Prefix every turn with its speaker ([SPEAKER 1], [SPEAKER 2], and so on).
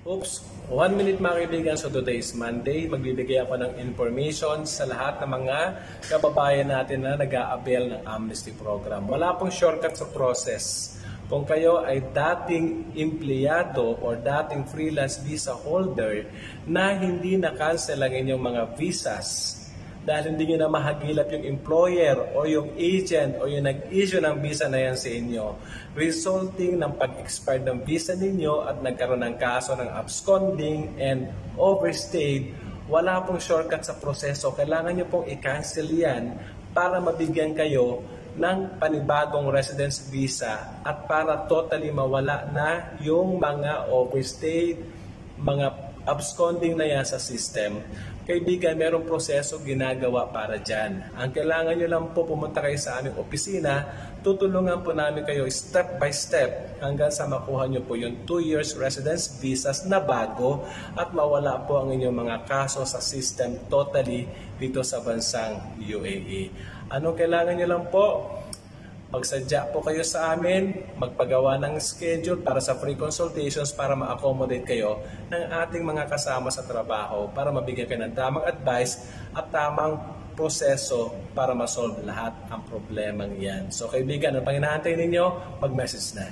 [SPEAKER 1] Oops, 1 minute mga kaibigan. So today is Monday. Magbibigay ako ng information sa lahat ng mga kababayan natin na nag-a-avail ng amnesty program. Wala pong shortcut sa process. Kung kayo ay dating empleyado o dating freelance visa holder na hindi na-cancel ang inyong mga visas dahil hindi nyo na mahagilap yung employer o yung agent o yung nag-issue ng visa na yan sa inyo, resulting ng pag-expire ng visa ninyo at nagkaroon ng kaso ng absconding and overstayed, wala pong shortcut sa proseso. Kailangan nyo pong i-cancel yan para mabigyan kayo ng panibagong residence visa at para totally mawala na yung mga overstayed, mga absconding na yan sa system. Kaibigan, merong proseso ginagawa para dyan. Ang kailangan nyo lang po pumunta kayo sa aming opisina, tutulungan po namin kayo step by step hanggang sa makuha nyo po yung 2 years residence visas na bago at mawala po ang inyong mga kaso sa system totally dito sa bansang UAE. Anong kailangan nyo lang po? Magsadya po kayo sa amin, magpagawa ng schedule para sa free consultations para ma-accommodate kayo ng ating mga kasama sa trabaho para mabigyan kayo ng tamang advice at tamang proseso para ma-solve lahat ang problemang yan. So kaibigan, ano pang inaantay ninyo? Mag-message na.